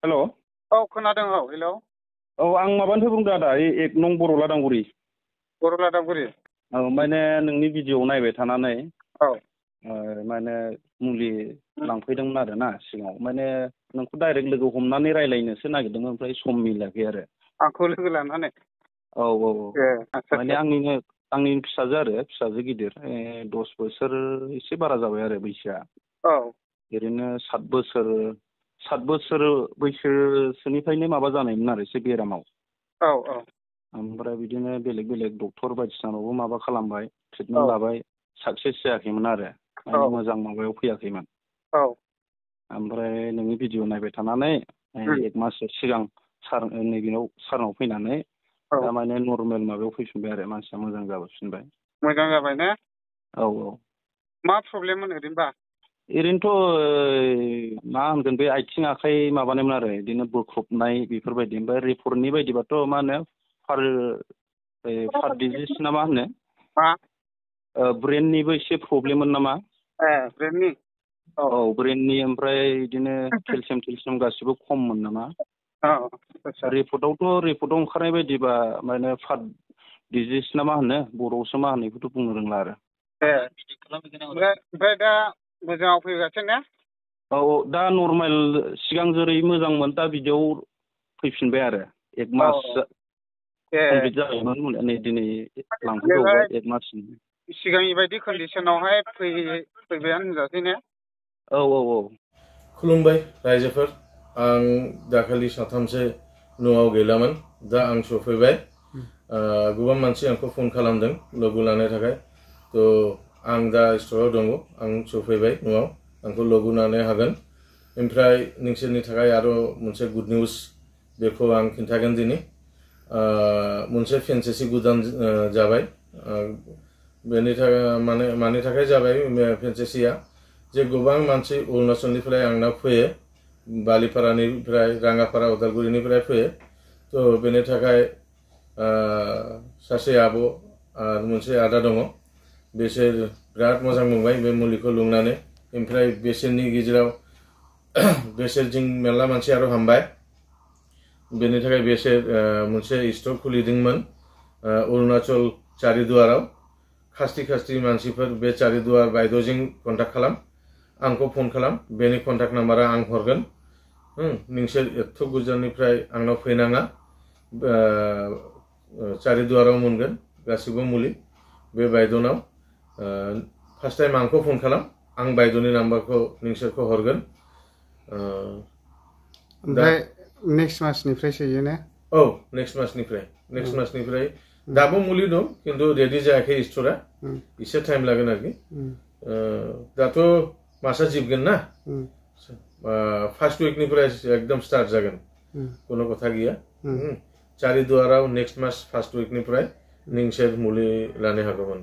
हेल'। औ खोनादों औ हेल'। औ आं माबानिफ्राय बुंदों आदा एक नं बर' लादांगुरि। बर' लादांगुरि। औ माने नोंनि भिडिअ नायबाय थानानै औ माने मुलि लांफैदोंमोन आरो ना सिगाङाव माने नोंखौ डाइरेक्ट लोगो हमनानै रायज्लायनोसो नागिरदोंमोन ओमफ्राय सम मिलायाखै आरो। आंखौ लोगो लानानै औ औ औ ए आदसा माने आंनिनो फिसाजो आरो फिसाजो गिदिर 10 बोसोर एसे बारा जाबाय आरो बैसोआ। औ ओरैनो 7 बोसोर बैसोसोनिफ्रायनो माबा जानायमोन आरो एसे बेरामाव। औ औ ओमफ्राय बिदिनो बेलेग बेलेग डक्टर बायदिसिनावबो माबा खालामबाय औ ट्रिटमेन्ट लाबाय साक्सेस जायाखैमोन आरो माने औ मोजां माबायाव फैयाखैमोन। औ ओमफ्राय नोंनि भिडिअ नायबाय थानानै एक माससो सिगां नैबेनाव सारनाव फैनानै औ दा माने नर्मेल माबायाव फैफिनबाय आरो मानसिया मोजां जाबोफिनबाय। मोजां जाबाय ने? औ औ मा प्रब्लेममोन ओरैनोबा? ओरैनोथ' मा होनगोन बे आथिं आखाइ माबानायमोन आरो बिदिनो बोख्रबनाय बेफोरबायदि ओमफ्राय रिपर्टनि बायदिबाथ' मा होनो फार डिजिस ना मा होनो मा ब्रेननिबो एसे प्रब्लेममोन नामा? ए ब्रेननि औ ब्रेननि ओमफ्राय बिदिनो केलसियाम गासिबो खममोन नामा? औ आदसा रिपर्टआव ओंखारनाय बायदिबा माने फार डिजिस ना मा होनो बर'आवसो मा होनो बेखौथ' बुंनो रोंला आरो। ए ओमफ्राय दा मोजाङाव फैगासिनो ने? औ औ दा नर्मेल सिगां जेरै मोजांमोन दा बिदियाव फैफिनबाय आरो एक औ मास ए कमप्लिट जाबायमोन नै दिनै बेनिफ्राय लांफैबावबाय एक मासनि। सिगांनि बायदि कन्डिसनावहाय फैबायानो होनजासै ने? औ औ औ खुलुमबाय रायजोफोर। आं दाखालि सानथामसो न'आव गैलामोन दा आं सफैबाय। गोबां मानसि आंखौ फन खालामदों लोगो लानो थाखाय थ' आं दा स्ट'राव दङ आं सफैबाय न'आव आंखौ लोगो लानो हागोन। ओमफ्राय नोंसोरनि थाखाय आरो मोनसे गुड निउस बेखौ आं खिन्थागोन दिनै। मोनसे फेन्सेसि गोदान जाबाय। बेनि थाखाय मानि थाखाय जाबाय फेन्सेसिया जे गोबां मानसि अरुणाचलनिफ्राय आंनाव फैयो बालिपारानिफ्राय राङापारा उदालगुरिनिफ्राय फैयो थ' बेनि थाखाय सासे आब' आरो मोनसे आदा दङ बिसोर बिराद मोजां मोनबाय बे मुलिखौ लोंनानै। ओमफ्राय बिसोरनि गेजेराव बिसोरजों मेरला मानसि आरो हामबाय। बेनि थाखाय बिसोर मोनसे स्ट'र खुलिदोंमोन अरुणाचल चारिदुवाराव। खाथि मानसिफोर बे चारिदुवार बायद'जों कन्टेक्ट खालाम आंखौ फन खालाम बेनि कन्टेक्ट नाम्बारा आं हरगोन। नोंसोर एथ' गोजाननिफ्राय आंनाव फैनाङा चारिदुवाराव मोनगोन गासिबो मुलि बे बायद'नाव। फार्स्ट टाइम आंखौ फन खालाम आं बायद'नि नाम्बारखौ नोंसोरखौ हरगोन। ओमफ्राय नेक्स्ट मासनिफ्रायसो ने? औ नेक्स्ट मासनिफ्राय दाबो मुलि दं खिन्थु रेडि जायाखै स्ट'रा एसे टाइम लागोन आरोखि। दाथ' मासआ जोबगोन ना फार्स्ट उइकनिफ्राय एकदम स्टार्ट जागोन खुनु खोथा गैया। चारिदुवाराव नेक्स्ट मास फार्स्ट उइकनिफ्राय नोंसोर मुलि लानो हागौमोन।